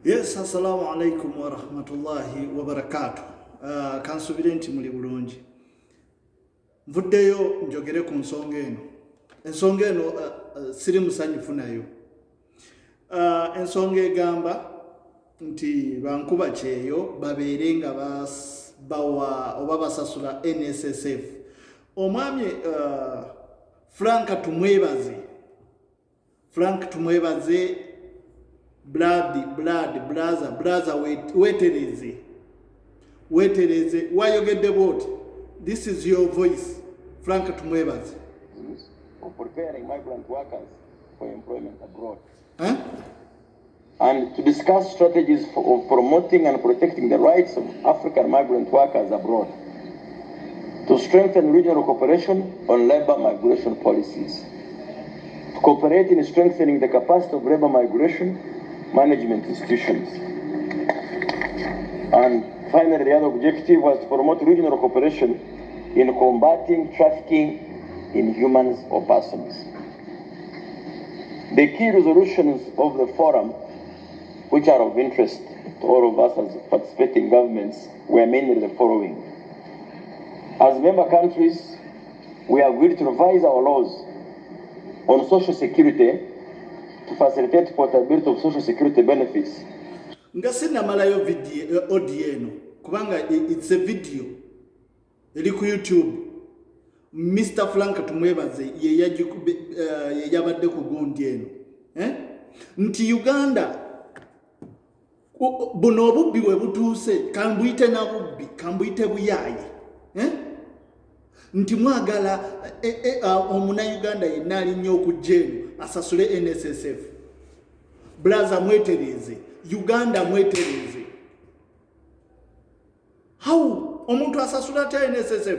Yes, assalamu alaikum wa rahmatullahi wa barakatuh. Kansubire nti muli bulungi. Nvuddeyo njogere ku nsonga eno. Ensonga eno siri musanyufu nayo. Ensonga egamba nti bankuba kyeyo babeere nga bawa oba basasula NSSF. Omwami Frank tumwebaze brother wetereze wayogedde bwoti. This is your voice, Frank tumwebaze. Of preparing migrant workers for employment abroad. Huh? And to discuss strategies of promoting and protecting the rights of African migrant workers abroad. To strengthen regional cooperation on labor migration policies. To cooperate in strengthening the capacity of labor migration management institutions. And finally, the other objective was to promote regional cooperation in combating trafficking in humans or persons. The key resolutions of the forum, which are of interest to all of us as participating governments, were mainly the following. As member countries, we agreed to revise our laws on social security to facilitate portability of social security benefits. Nga sinamalayo video audio eno kubanga it's a video eri ku YouTube. Mr. Frank tumwebaze ye yabadde ku gundi eno nti Uganda buno obubbi bwe butuuse kambuyite na bubbi kambuyite buyaye nti mwagala omuna Uganda yenna alinnyo okujjeeno asasule NSSF. Blaza mwetereze, Uganda mwetereze. How omuntu asasula ta NSSF?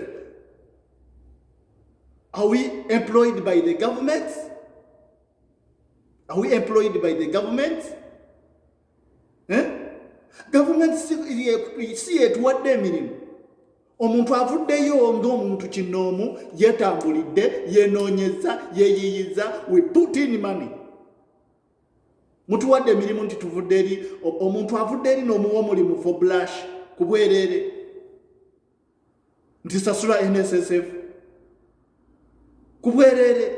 Are we employed by the government? Are we employed by the government? Government si etuwadde emirimu. Omuntu avuddeyo ng'omuntu kinoomu yetambulidde yenoonyeza yeeyiyiza we put in money. Mutuwadde emirimu nti tuvudde eri omuntu avudde eri n'omuwa omulimu for blush ku bwereere nti sasula NSSF ku bwereere.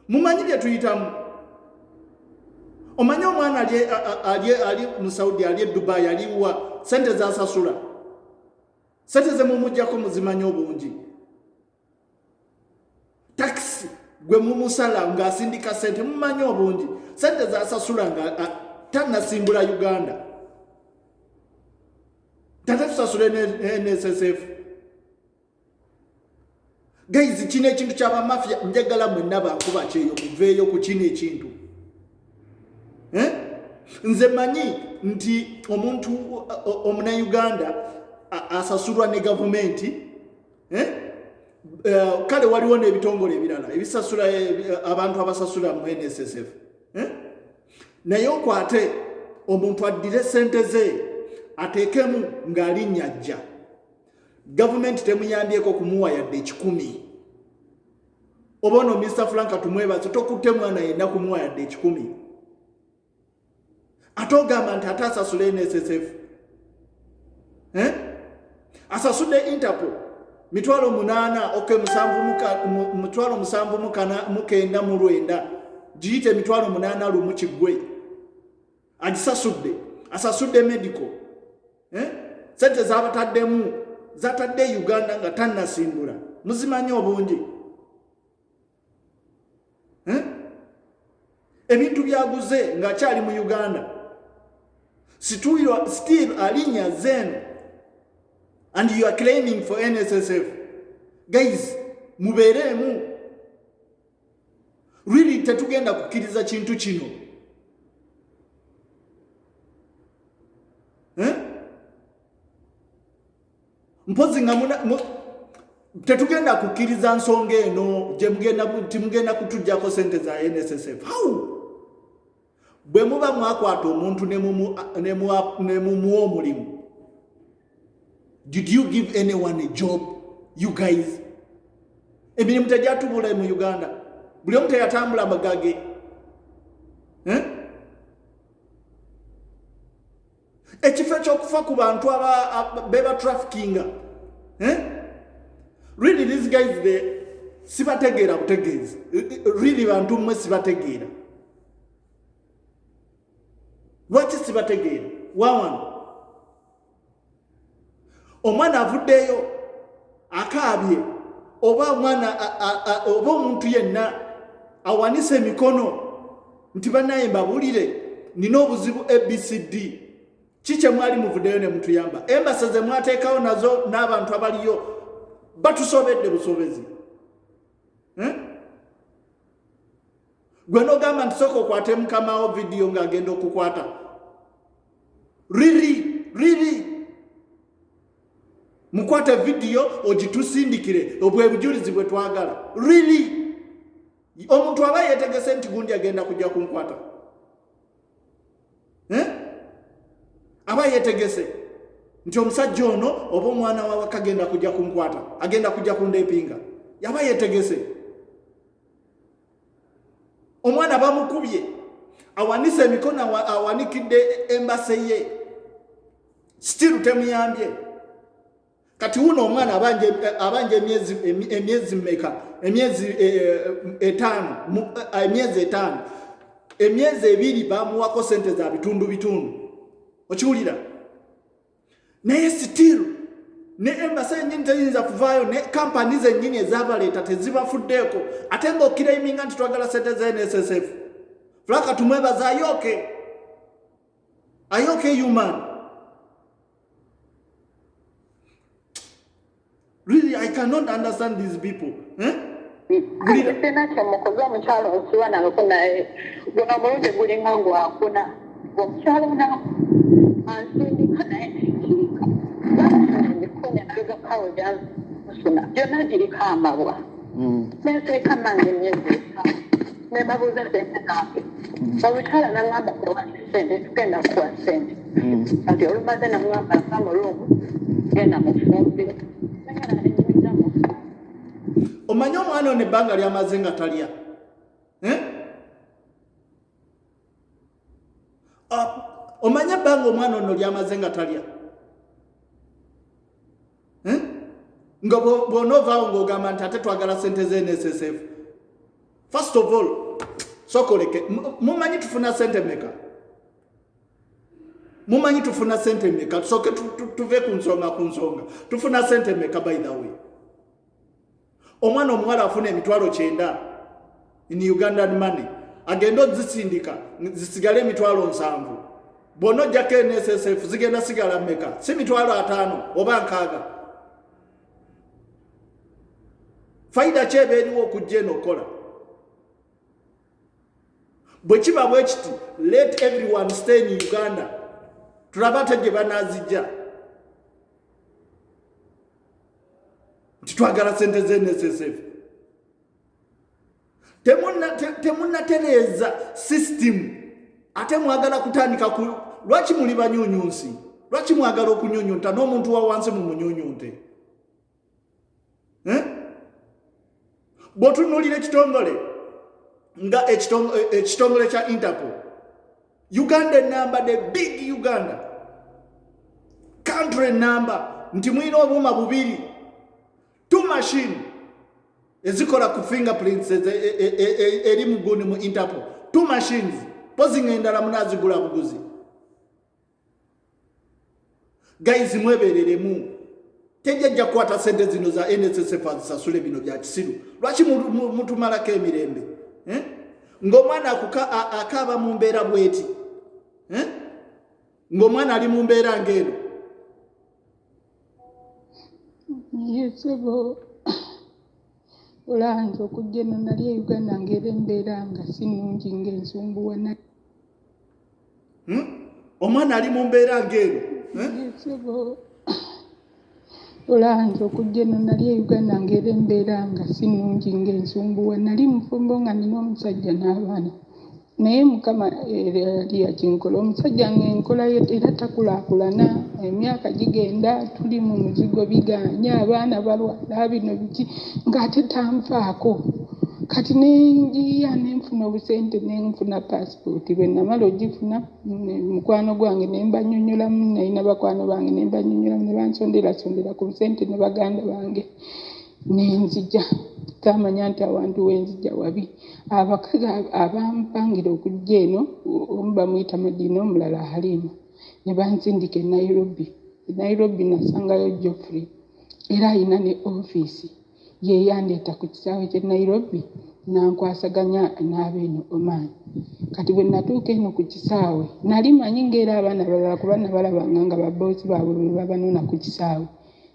Mumanyi bye tuyitamu. Omanyi omwana ali mu Saudi ali Dubai aliwa sente za sasula. Sente ze mumujjako muzimanyi obungi. Taxi gwe mumusala nga asindika sente mumanyi obungi. Sente za sasula nga tanasimbula Uganda. Tata tusasule NSSF. Guys, kino ekintu ky'aba mafia njagala mwenna bankuba kyeyo muveeyo ku kino ekintu. Nze manyi nti omuntu omuna Uganda asasulwa ne gavumenti kale waliwo n'ebitongole ebirala ebisasula abantu abasasula mu NSSF naye okwate omuntu addire sente ze ateekemu ng'alinyajja gavumenti temuyambyeko kumuwa yadde 10. Oba ono Mr. Frank tumwebaze tokutte mwana yenna kumuwa yadde 10. Ate ogamba nti ate asasula NSSF asasude Interpol mitwalo 8 okay mitwalo 7 mu 9 giyite mitwalo 8 lumu kigwe agisasudde asasudde medical sente z'abataddemu zatadde Uganda nga tannasimbula muzimanyi obungi ebintu byaguze nga kyali mu Uganda still alinya zenu. And you are claiming for NSSF. Guys, muberemu. Really tetugenda kukiriza kintu kino. Mpozi nga tetugenda kukiriza nsonga eno je mugenda kutujjako sente za NSSF. How? Bwe muba mwakwata omuntu ne mumuwa omulimu. Did you give anyone a job, you guys? Emirimu tegyatubula mu Uganda. Buli omu teyatambula magage. ekifo ky'okufa ku bantu beba traffickinga. Really these guys sibategeera butegeezi. Really bantu mmwe sibategeera. Lwaki sibategeera? Wawan omwana avuddeyo akaabye oba omwana oba omuntu yenna awanise emikono nti bannaye mbabulire nina obuzibu ABCD kiki mwali muvuddeyo ne mutuyamba. Embasa ze mwateekawo nazo n'abantu abaliyo batusobedde busobezi. Gwe n'ogamba nti sooka okwate mukamawo vidiyo ng'agenda okukwata. Really mukwate vidiyo ogitusindikire obwe bujulizi bwe twagala. Really omuntu aba yeetegese nti gundi agenda kujja kunkwata. Aba yeetegese nti omusajja ono oba omwana wawe kagenda kujja kunkwata, agenda kujja kundepinga. Yaba yeetegese. Omwana bamukubye awanise emikono awanikidde embase ye, still temuyambye. Kati uno omwana abanje emyezi mmeka? Emyezi 5. Emyezi 2 bamuwako sente za bitundu. Okiwulira? Naye still ne embasa ennyini teyinza kuvaayo, ne companies ennyini ezabaleeta tezibafuddeeko. Ate ng'okiraiminga nti twagala sente za NSSF. Flaka tumwebaza ayoke human. Really, I cannot understand these people. Tena kyamukoza mukyalo nsiwana alokona gona mulungi gulinga ngu akuna omukyalo na ansindika naye nekirika ndikonya naga kawo jansi musuna byonna girika amabwa nesirika nange emyezi nebabuuza sente nange omukyala nangamba tewali sente tugenda kuwa sente ati olumaze nangamba akamulumu genda mufumbire omanya omwana ono ebbanga lyamaze nga talya. Omanya ebbanga omwana ono lyamaze nga talya. Nga bw'onoovaawo ng'ogamba nti ate twagala sente za NSSF. First of all, sokoleke mumanyi tufuna sente meka? Mumanyi tufuna sente meka? Tusoke tuve ku nsonga. Tufuna sente meka by the way? Omwana omuwala afuna emitwalo 9 in Ugandan money. Agenda zisindika zisigale emitwalo 7. Bono jake NSSF zigenda sigala meka? Si mitwalo 5 oba 6. Faida chebe eriwo kujje nokola. Bwe kiba bwe kiti, let everyone stay in Uganda. Tulabate gye banazijja. Twagala sente za NSSF. Temunnatereza system. Ate mwagala kutandika ku lwaki muli banyunyunsi? Lwaki mwagala okunyunyunta n'omuntu wa wansi mu munyunyunte? Botunulira ekitongole nga ekitongole kya Interpol. Uganda number, the big Uganda. Country number. Nti mwina obuma bubiri. 2 machine ezikola ku fingerprints eri muguni mu Interpol. 2 machines posing endala munazigula buguzi. Guys mwebereremu tejja kwata sente zino za NSSF azisasule bino bya kisiru. Lwaki muntu malako emirembe? Ng'omwana akaba mu mbeera bweti. Ng'omwana ali mu mbeera ngeno. Yesebo olanzo okujja nali Uganda ng'era embeera nga sinungi ng'ensumbuwa na omwana ali mu mbeera ngeno. Yesebo olanzo okujja nali Uganda ng'era embeera nga sinungi ng'ensumbuwa nali mufumbo nga nina omusajja n'abaana naye Mukama yali yakinkola omusajja ng'enkola era takulaakulana emyaka gigenda tuli mu muzigo biganya abaana balwala bino biki ng'ate tanfaako kati nenjiya nenfuna obusente nenfuna passport bwe namala ogifuna mukwano gwange nembanyonyolamu nalina bakwano bange nembanyonyolamu ne bansondera ku busente ne baganda bange nenzija tamanya nti awantu wenzija wabi abakazi abampangira okujja eno omu bamuyita Madina omulala Halima ne bansindika e Nairobi nasangayo Geoffrey era alina ne office ye yandeeta ku kisaawe ky'e Nairobi nankwasaganya n'abeeno Oman. Kati bwe natuuka eno ku kisaawe nali manyi ng'era abaana balala kuba nabalabanga nga babboosi baabwe bwe babanona ku kisaawe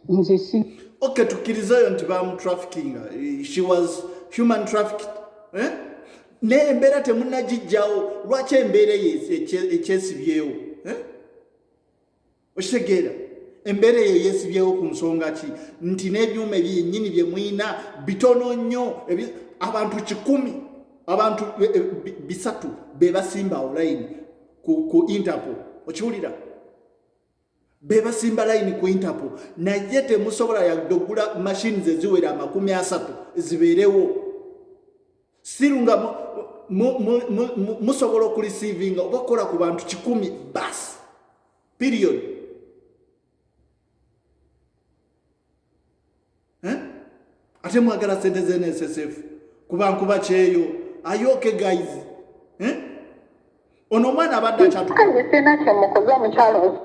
nze si okay tukkirizayo nti trafficking she was human trafficked ne embeera temunnagijjawo lwaki embeera ekyesibyewo okitegeera embeera eyo yeesibyewo ku nsonga ki nti n'ebyuma ebyennyini bye mwina bitono nnyo abantu 100 abantu 3 be basimba online ku Interpol okiwulira be basimba line ku Interpol naye temusobola yadde okugula machines eziwera 30 zibeerewo sirunga musobola okureceiving oba okukola ku bantu 100 basi period. Ate mwagala sente ze NSSF kuba kyeyo ayoke guys ono mwana abadde akyatuka sena kyemukoza mukyalo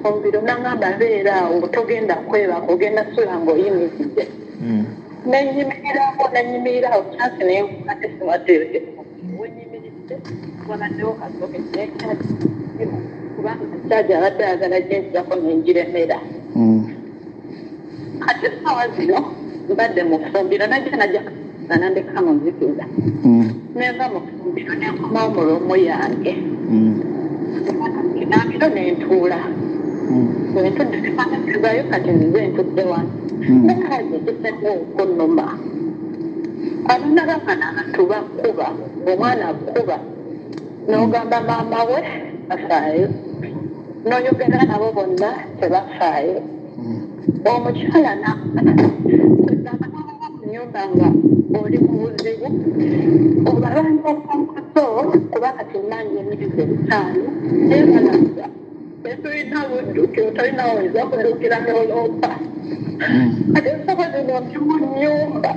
ombiro nangamba beera awo togenda kweba kugenda sula ng'oyimiridde nenyimirirawo kyasi nenkwate siwadde wenyimiridde wabaddewo kasooke nekyaki kubanga kyaja abadde ayagala gyenjako nenjiremera kati sawa zino mbadde mu kufumbiro najja nandeka mu nzikiza neva mu kufumbiro nenkoma omulomo yange nambiro nentuula entudde tekanasizayo kati nze ntudde wano nekaje kiseddeo okunnuma abaana bamana abantu bakuba omwana akuba n'ogamba maama we afaayo n'oyogera nabo bonna tebafaayo omukyala nyumba nga oli mu buzibu obalanga okonkoso kuba kati nange emirize 5 naye balaga tetulina budduki otolina weza kuddukira n'oloopa kati ensaba zino ndi mu nnyumba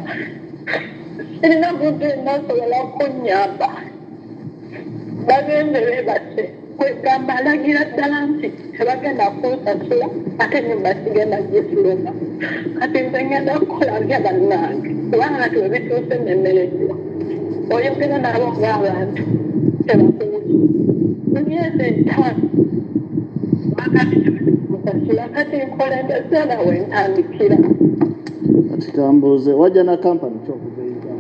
sirina muntu enasobola kunnyamba bagende beebase kwegamba alagira ddala nti tebagenda kunsasula ate nyumba sigenda gisuluma kati nze ngenda kukola nga bannange kubanga kati webituuse nemmereddwa oyogera nabo ng'abantu tebakuwuzi emyezi 5 bagati musasula kati nkolendeza nawe ntandikira kati kambuuze wajja na kampani kyokuzeyita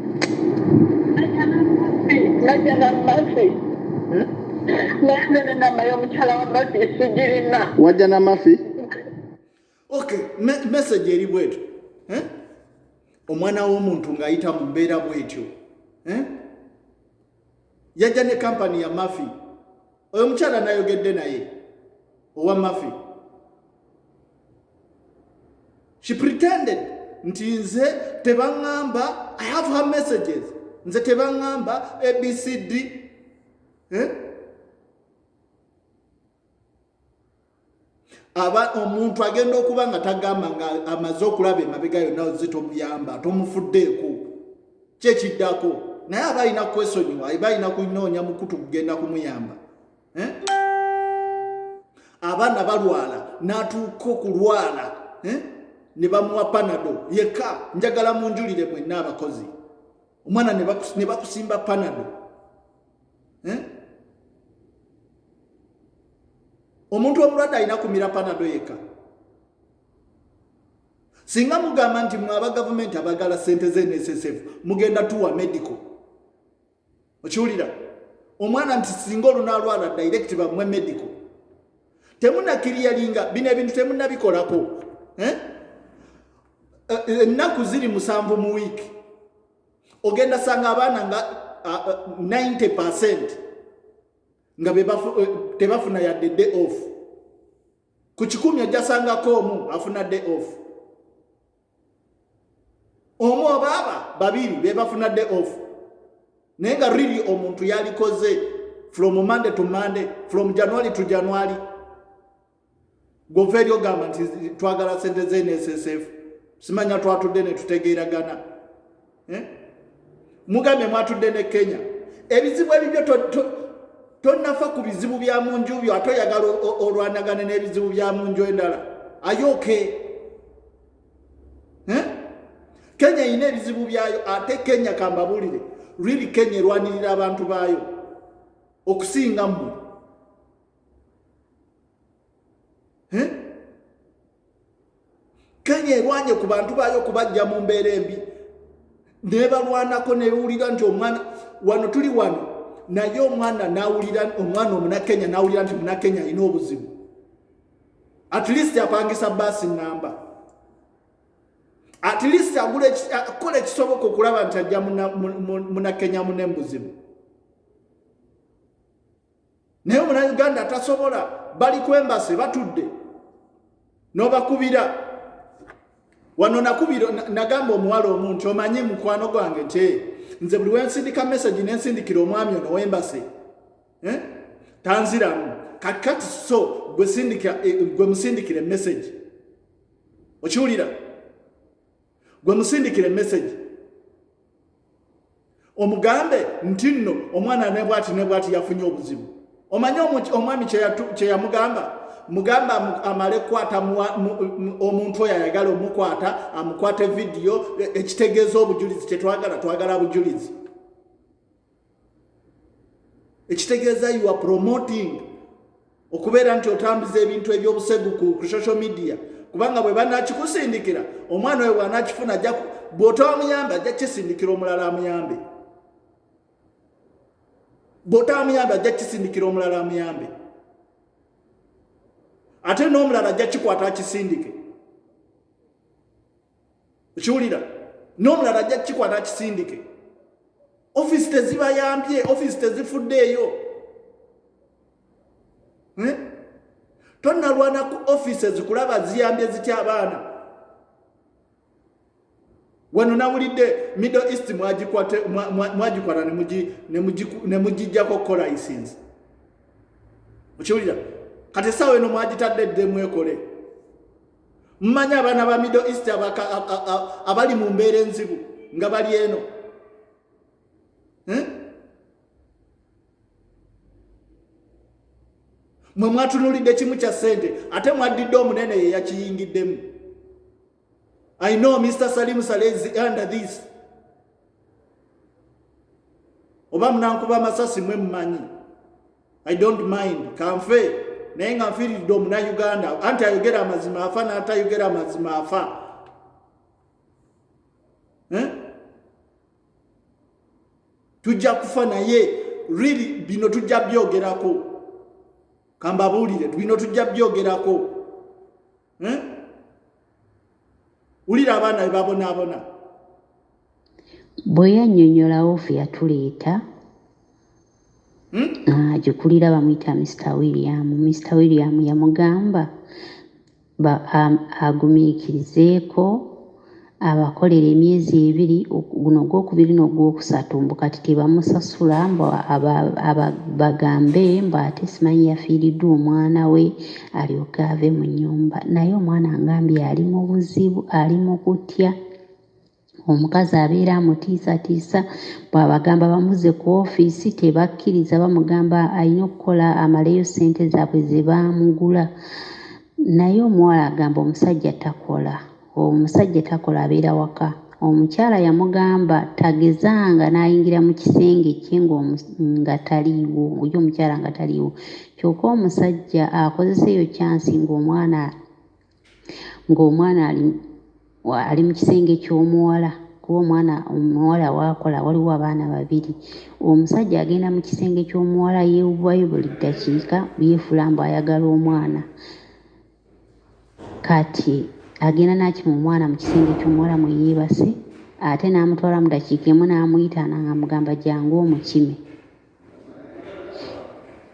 najja na mafi nende namba y'omukyala wa mafi sigirina wajja na mafi okay message eri bwetu omwana w'omuntu ng'ayita mu mbeera bwetyo yajja ne kampani ya mafi oyo mukyala nayogedde naye owa mafi she pretended nti nze tebaŋŋamba I have her messages nze tebaŋŋamba ABCD aba omuntu agenda okuba nga tagamba nga amaze okulaba emabega yonna zitomuyamba tomufuddeeko kyekiddako naye aba alina kwesonyiwa aba alina kunoonya mukutu kugenda kumuyamba abaana balwala n'atuuka okulwala ne bamuwa panado yeka njagala munjulire mwenna abakozi omwana ne bakusimba panado omuntu omulwadde alina kumira panado yeka singa mugamba nti mwaba gavumenti abagala sente ze NSSF mugenda tuwa medical okiwulira omwana nti singa olunalwala direct bamwe medical temunakiriyalinga bino ebintu temunabikolako ennaku ziri 7 mu wiiki ogenda sanga abaana nga 90% nga tebafuna yadde day off ku 10 ajasangako omu afuna day off omu obaaba babiri be bafuna day off naye nga really omuntu yalikoze from Monday to Monday, from January to January. Go federal government twagala sente ze NSSF simanya twatudde ne tutegeeragana Mugambe mwatudde ne Kenya ebizibu ebibyo tonnafa ku bizibu bya munju byo atoyagala olwanagane n'ebizibu bya munju endala ayoke Kenya ine ebizibu byayo ate Kenya kambabulire really Kenya erwanirira abantu baayo okusinga mmwe Kenya erwanye ku bantu baayo kubajja mu mbeera embi nebalwanako nebulira nti omwana wano tuli wano naye omwana nawulira omwana omunakenya nawulira nti munakenya ina obuzibu at least apangisa basi namba at least akole kisoboka okulaba nti ajja munakenya munembuzibu naye Omunauganda atasobola bali kwembase batudde nobakubira wano nakubiro nagamba omuwala omuntu omanyi mukwano gwange nti nze buli wensindika message nensindikira omwami ono wembase tanziramu kakati so gwe musindikire message okiwulira gwe musindikire message omugambe nti nno omwana nebwati yafunye obuzibu omanyi omwami kye yamugamba mugamba amale kwata omuntu oyo ayagala omukwata amukwate video ekitegeeza obujulizi twagala bujulizi ekitegeeza you are promoting okubeera nti otambuza ebintu ebyobusegu ku social media kubanga bwe banakikusindikira omwana oyo bwanakifuna bw'ota wamuyambe ajja kisindikira omulala amuyambe bw'ota wamuyambe ajja kisindikira omulala amuyambe ate n'omulala ajja kikwata akisindike okiwulira n'omulala ajja kikwata akisindike office tezibayambye office tezifuddeeyo tonnalwana ku offices kulaba ziyambye zitya abaana wano nawulidde Middle East mwagikwata ne mugijjako ko license okiwulira kati sawe no mwagitadde ddemu ekole mmanya abaana ba Middle East abali mu mbeera enzibu nga bali eno mwe mwatunulidde kimu kya ssente ate mwaddidde omunene ye yakiyingiddemu I know Mr. Salim Saleh is under this oba munankuba amasasi mwe mmanyi I don't mind kanfe naye nga nfiiridde Omunauganda anti ayogera amazima afa n'atayogera amazima afa tujja kufa naye really bino tujja byogerako kambabuulire bino tujja byogerako ulira abaana bebabonaabona bwe yannyonnyola ofu yatuleeta gikulira bamuyita Mr. William yamugamba agumiikirizeeko abakolera emyezi 2 guno gwokubiri n'ogwokusatu mbu kati tebamusasula mbu bagambe mbu ate simanyi yafiiriddwa omwana we alyoke ave mu nnyumba naye omwana angambye ali mu buzibu ali mu kutya omukazi abeera amutiisatiisa bw'abagamba bamuze ku ofiisi tebakkiriza bamugamba alina okukola amaleyo ssente zaabwe ze baamugula naye omuwala agamba omusajja takola abeera waka omukyala yamugamba tagezanga n'ayingira mu kisenge kye nga taliiwo oyo omukyala nga taliiwo kyokka omusajja akozesa eyo kyansi ng'omwana ali mu kisenge ky'omuwala kuba omuwala waakola waliwo abaana 2 omusajja agenda mu kisenge ky'omuwala yeewubayo buli ddakiika yeefula mbu ayagala omwana kati agenda n'akima omwana mu kisenge ky'omuwala mwe yeebase ate n'amutwala mu ddakiika emu n'amuyita n'amugamba jangu omukime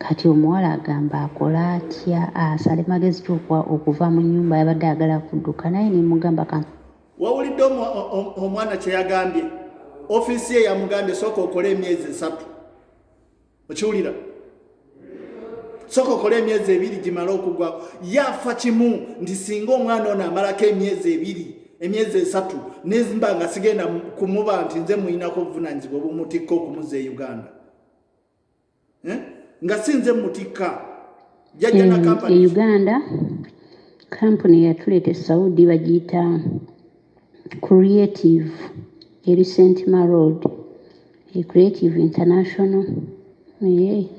kati omuwala agamba akola atya asale magezi okuva mu nnyumba yabadde agala kudduka naye nemugamba wawulidde omwana kye yagambye office ye yamugambye soko okole emyezi 3 okiwulira soko okole emyezi 2 gimala okugwa yafa kimu ndi singa omwana ono amalako emyezi 2 emyezi 3 nezimba nga sigenda kumuba nti nze muyinako obuvunanyizibwa obumutikka okumuza e Uganda nga sinze mutikka jajja na company Uganda company yatuleta Saudi bagiyita Creative Recent Road Creative International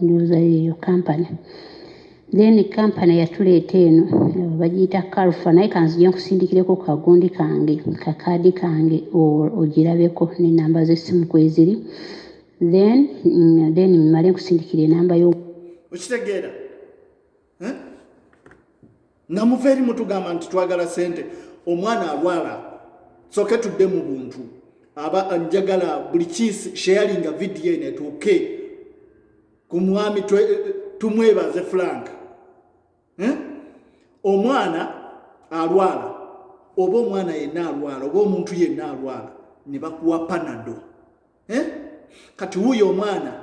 ndoza eyo company then company yatuleta eno bagiyita Kalfa naye kanzije nkusindikireko kagundi kange kakadi kange ogirabeko ne namba z'essimu kweziri then mmale nkusindikira enamba yo okitegeera nga muveeri mutugamba nti twagala sente omwana alwala soke tudde mu buntu aba njagala buli kisi sharinga video netuuke ku mwami tumwebaze Frank omwana alwala oba omwana yenna alwala oba omuntu yenna alwala ne bakuwa panado kati huyo omwana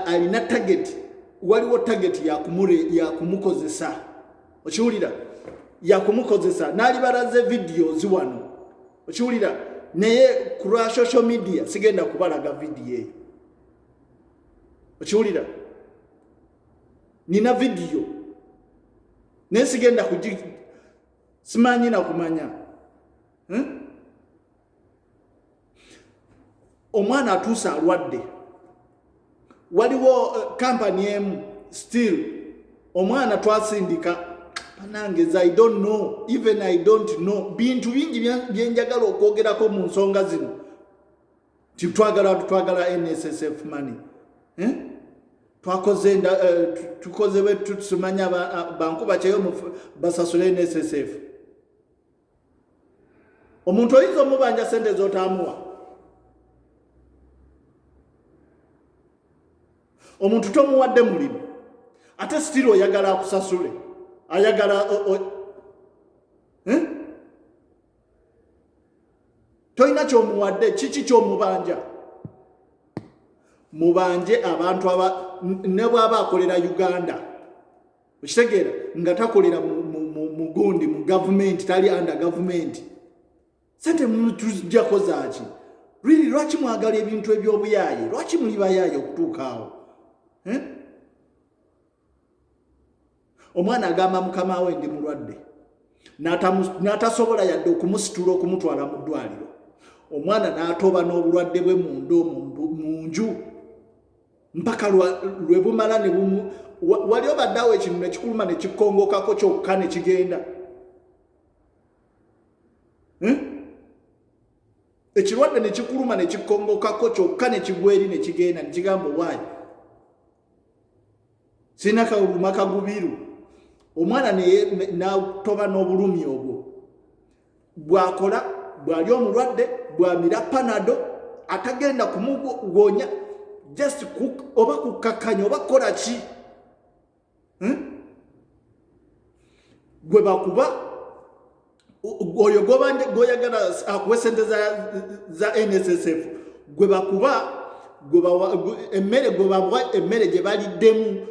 alina target waliwo target ya kumukozesa okiwulira ya kumukozesa nali balaze videos wano okiwulira naye ku social media sigenda kubalaga video okiwulira nina video naye sigenda simanyi na kumanya omwana atuusa alwadde waliwo company emu still omwana twasindika panange I don't know even I don't know bintu bingi byenjagala okwogerako mu nsonga zino twagala NSSF money twakoze tukoze bwe tusumanya banku bacheyo basasule NSSF omuntu oyizo mubanja sente zotamuwa omuntu tomuwadde mulimu ate still oyagala akusasule ayagala toyina kyomuwadde kiki kyomubanja mubanje abantu ne bwaba akolera Uganda okitegeera nga takolera mu gundi mu government tali under government sente mutujjako zaaki really lwaki mwagala ebintu eby'obuyaye lwaki muli bayaye okutuuka awo omwana agamba mukama we ndi mulwadde n'atasobola yadde okumusitula okumutwala mu ddwaliro omwana n'atoba n'obulwadde bwe mu nju mpaka lwe bumala ne wali obaddawo ekintu ne kikuluma ne kikongokako kyokka ne kigenda ekirwadde ne kikuluma ne kikongokako kyokka ne kigweri ne kigenda ne kigamba waayi sina kawuluma kagubiru omwana n'atoba n'obulumi obwo bwakola bwali omulwadde bwamira panado atagenda kumugonya just oba kukakanya oba kola ki gwe bakuba oyo goyagala akuwe sente za NSSF gwe bakuba emmere gwe babwa emmere gye baliddemu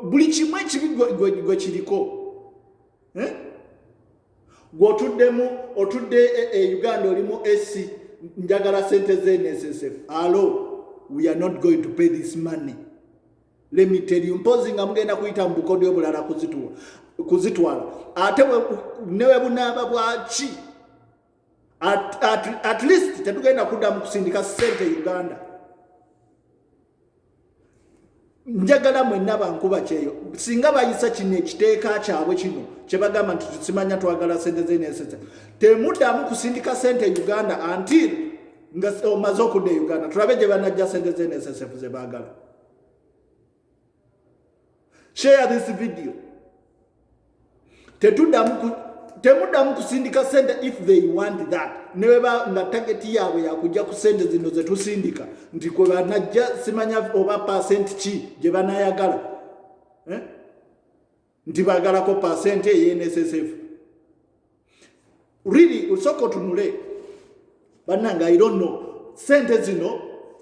buli kimu ekibi gwe kiriko gwotuddemu otudde Uganda olimu SC njagala sente ze NSSF alo we are not going to pay this money let me tell you mpozi nga mugenda kuyita mu bukodyo bulala kuzitwala ate newe bunaba bwaki at least tetugenda kuddamu kusindika sente Uganda njagala mwenna bankuba kyeyo singa bayisa kino ekiteeka kyabwe kino kyebagamba nti tusimanya twagala sente zenesese temuddamu kusindika sente Uganda until nga omaze okudda Uganda tulabe gye banajja sente zenesese ze baagala. Share this video. Temuddamu kusindika sente if they want that. Neba nga target yawe ya kujja ku sente zino ze tusindika nti kwe banajja simanya oba percent ki gye banayagala nti bagala ko percent ye NSSF. Really usoko tunule bannanga I don't know sente zino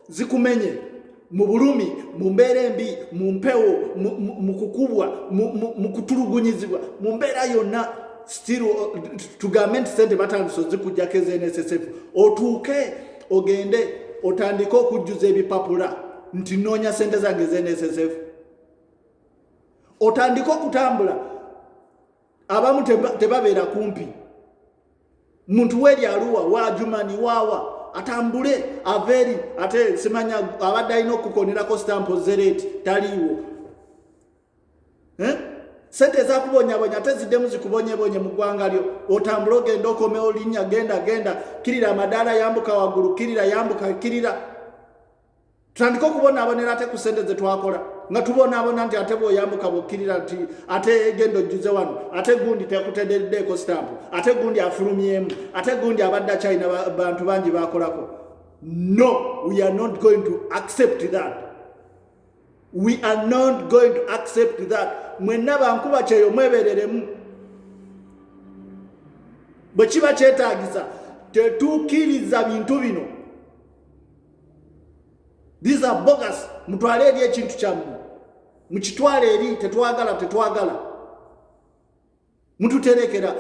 zikumenye mu bulumi mu mbeera embi mu mpewo mu kukubwa mu kutulugunyizibwa mu mbeera yonna still tugambe nti sente batandise zikujjako NSSF otuuke ogende otandike okujjuza ebipapula nti noonya sente zange NSSF otandike okutambula abamu tebabeera kumpi muntu weri aluwa wa jumani wawa atambule averi ate simanya abadde alina okukonerako stampo zereti taliiwo sente zakubonyabonya ate ziddemu zikubonyebonye mu ggwanga lyo otambule ogenda okomewo linnya genda kirira amadaala yambuka waggulu kirira yambuka kirira tutandike okubonaabonera ate ku sente ze twakola nga tubonaabona nti ate bw'oyambuka bw'okkirira nti ate genda ojjuze wano ate gundi tekuteddeddeko stampu ate gundi afulumyemu ate gundi abadde akyalina bantu bangi bakolako. No, we are not going to accept that. We are not going to accept that. Mwenna bankuba kyeyo mwebereremu bwe kiba kyetaagisa tetukkiriza bintu bino. These are bogus. Mutwale eri ekintu kyammwe mukitwale eri tetwagala mututerekera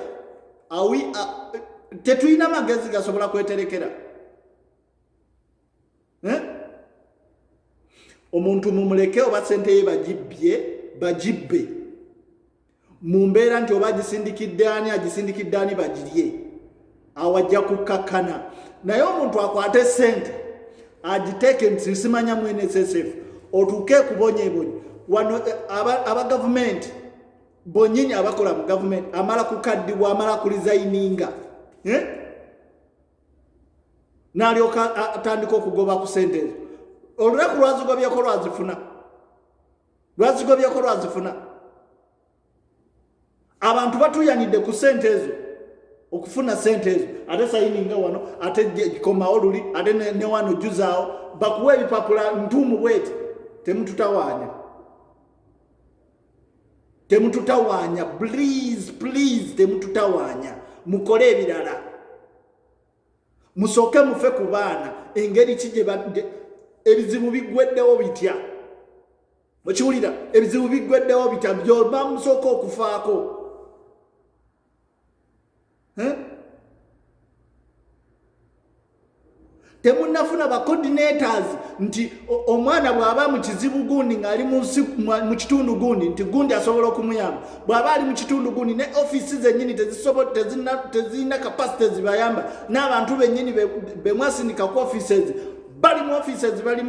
tetulina magezi gasobola kweterekera omuntu mumuleke oba sente ye bagibbe mu mbeera nti oba agisindikidde ani bagirye awajja kukakkana naye omuntu akwate sente agiteeke nti simanya mu NSSF otuuke kubonyebonye wano aba gavumenti bonyini abakola mu gavumenti amala kukaddibwa amala kulizayininga n'alyoka atandika okugoba ku sente ezo olunaku lwazigobyeko lwazifuna abantu batuyanidde ku sente ezo okufuna sente ezo ate sayininga wano ate komawo luli ate ne wano juzaawo bakuwa ebipapula ntuumu bweti temututawaanya please temututawaanya mukole ebirala musooke mufe ku baana engeri ki gye ebizibu biggweddewo bitya mukiwulira ebizibu biggweddewo bitya by'oba musooka okufaako temunafuna ba coordinators nti omwana bw'aba mu kizibu gundi ng'ali mu kitundu gundi nti gundi asobola okumuyamba bw'aba ali mu kitundu gundi ne offices zennyini tezirina capacity zibayamba n'abantu bennyini bemwasindika ku offices bali mu offices bali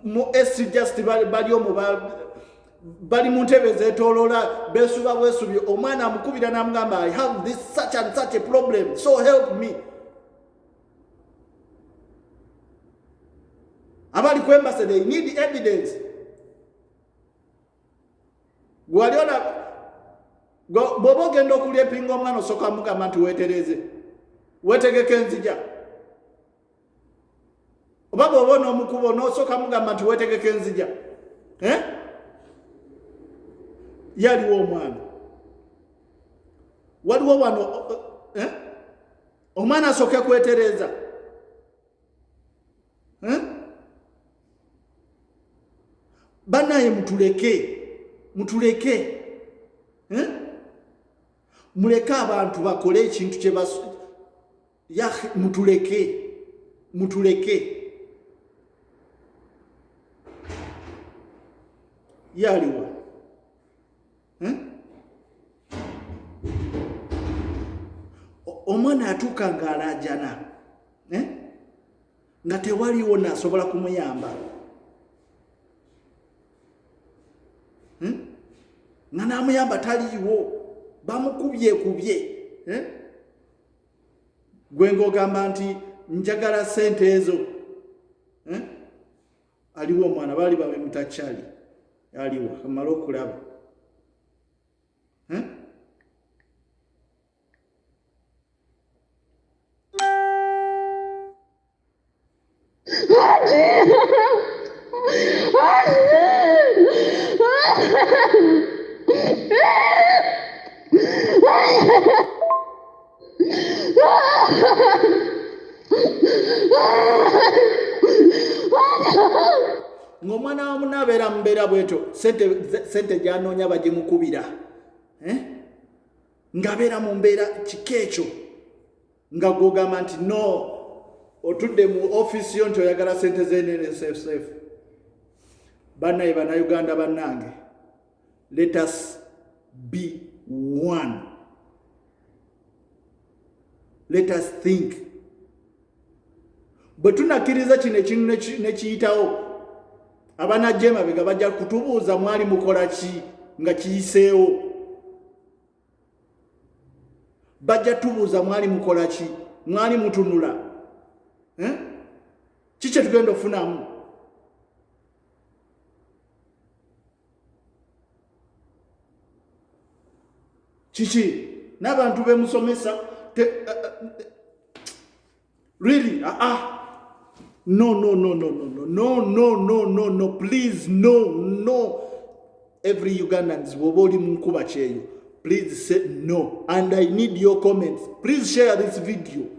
mu SC just bali omu bali mu ntebe zeetooloola beesuba bwesubi omwana amukubira n'amugamba I have this such and such a problem so help me. Abali ku embassy they need evidence. Gwaliona bobo genda okulya epinga omwana osooka mugamba nti weetereze weetegeke enzija oba bw'oba n'omukubo n'osooka mugamba nti weetegeke enzija yaliwo omwana waliwo wano omwana asooke kwetereza banaye mutuleke muleke abantu bakole ekintu kye mutuleke yaliwa omwana atuuka ng'alaajana nga tewaliwo naasobola kumuyamba nga n'amuyamba taliiwo bamukubye gwe ng'ogamba nti njagala sente ezo aliwo omwana baali babe mutakyali aliwo amala okulaba ng'omwana wa munne abeera mu mbeera bwetyo sente gy'anoonya bagimukubira ng'abeera mu mbeera kika ekyo nga gw'ogamba nti no otudde mu ofiisi yo nti oyagala sente z'NSSF. Bannaye bannayuganda bannange, let us be one. Let us think. Bwe tunakkiriza kino ekintu ne kiyitawo, abanajja emabega bajja kutubuuza mwali mukola ki nga kiyiseewo. Bajja tubuuza mwali mukola ki, mwali mutunula. Kiki tugenda okufunamu? Kiki n'abantu bemusomesa really no please no every Ugandans bwoba oli mu nkuba kyeyo please say no and I need your comments. Please share this video.